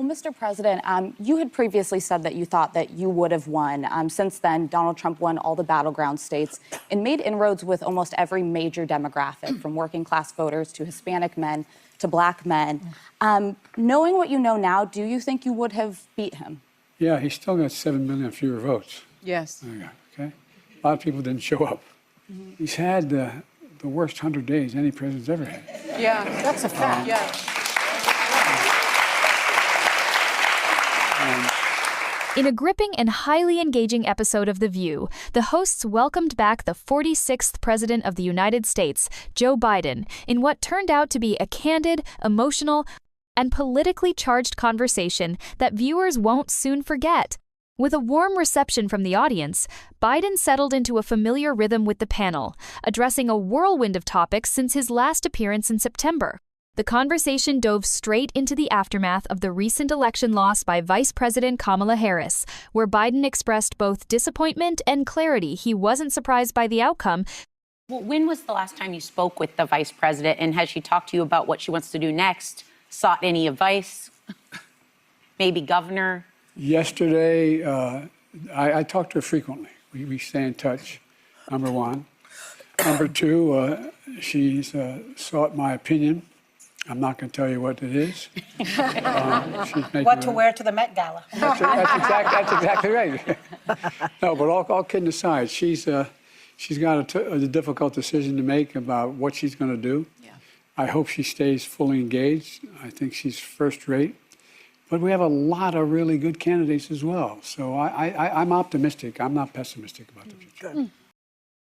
Well, Mr. President, you had previously said that you thought that you would have won. Since then, Donald Trump won all the battleground states and made inroads with almost every major demographic, from working class voters to Hispanic men to black men. Knowing what you know now, do you think you would have beat him? Yeah, he still got 7 million fewer votes. Yes. Okay. A lot of people didn't show up. He's had the worst 100 days any president's ever had. Yeah, that's a fact. Yeah. In a gripping and highly engaging episode of The View, the hosts welcomed back the 46th President of the United States, Joe Biden, in what turned out to be a candid, emotional, and politically charged conversation that viewers won't soon forget. With a warm reception from the audience, Biden settled into a familiar rhythm with the panel, addressing a whirlwind of topics since his last appearance in September. The conversation dove straight into the aftermath of the recent election loss by Vice President Kamala Harris, where Biden expressed both disappointment and clarity he wasn't surprised by the outcome. Well, when was the last time you spoke with the vice president, and has she talked to you about what she wants to do next? Sought any advice? Maybe governor? Yesterday, I talk to her frequently. We stay in touch, number one. Number two, she's sought my opinion. I'm not going to tell you what it is. What to wear to the Met Gala. That's exactly right. No, but all kidding aside, she's got a difficult decision to make about what she's going to do. Yeah. I hope she stays fully engaged. I think she's first rate. But we have a lot of really good candidates as well. So I'm optimistic. I'm not pessimistic about the future.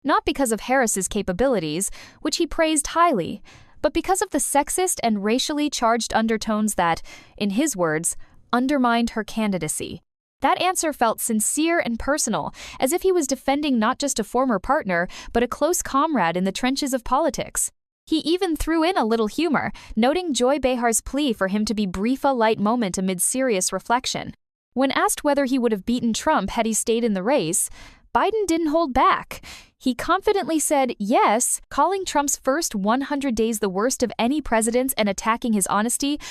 Not because of Harris's capabilities, which he praised highly, but because of the sexist and racially charged undertones that, in his words, undermined her candidacy. That answer felt sincere and personal, as if he was defending not just a former partner, but a close comrade in the trenches of politics. He even threw in a little humor, noting Joy Behar's plea for him to be brief a light moment amid serious reflection. When asked whether he would have beaten Trump had he stayed in the race, Biden didn't hold back. He confidently said yes, calling Trump's first 100 days the worst of any president's and attacking his honesty,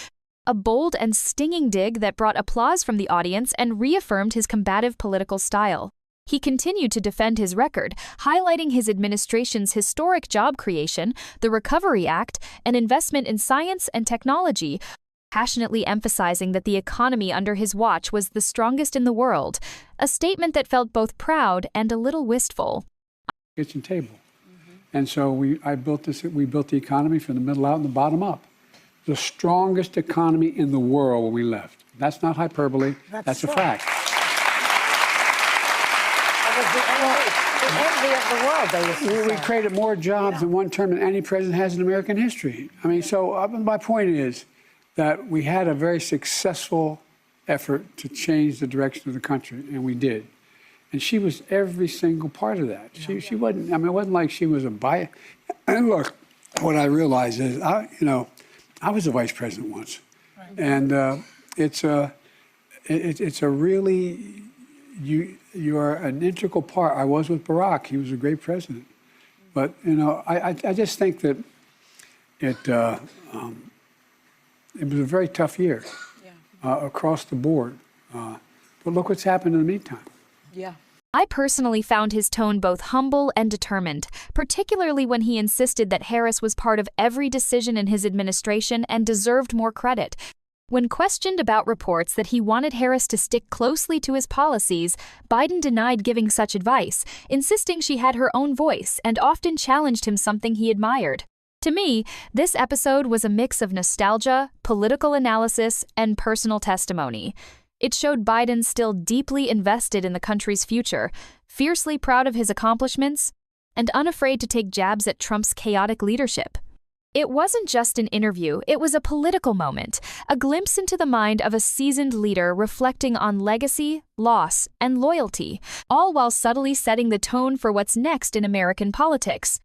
a bold and stinging dig that brought applause from the audience and reaffirmed his combative political style. He continued to defend his record, highlighting his administration's historic job creation, the Recovery Act, and investment in science and technology, passionately emphasizing that the economy under his watch was the strongest in the world, a statement that felt both proud and a little wistful. Kitchen table. And so we built the economy from the middle out and the bottom up. The strongest economy in the world when we left. That's not hyperbole. That's a fact. The envy of the world, they used to say. We created more jobs in one term than any president has in American history. I mean, so my point is that we had a very successful effort to change the direction of the country, and we did. And she was every single part of that. She wasn't, I mean, it wasn't like she was a bias. And look, what I realized is, I was a vice president once. Right. And it's a really, you are an integral part. I was with Barack. He was a great president. But, I just think that it was a very tough year across the board. But look what's happened in the meantime. Yeah. I personally found his tone both humble and determined, particularly when he insisted that Harris was part of every decision in his administration and deserved more credit. When questioned about reports that he wanted Harris to stick closely to his policies, Biden denied giving such advice, insisting she had her own voice and often challenged him something he admired. To me, this episode was a mix of nostalgia, political analysis, and personal testimony. It showed Biden still deeply invested in the country's future, fiercely proud of his accomplishments, and unafraid to take jabs at Trump's chaotic leadership. It wasn't just an interview, it was a political moment, a glimpse into the mind of a seasoned leader reflecting on legacy, loss, and loyalty, all while subtly setting the tone for what's next in American politics.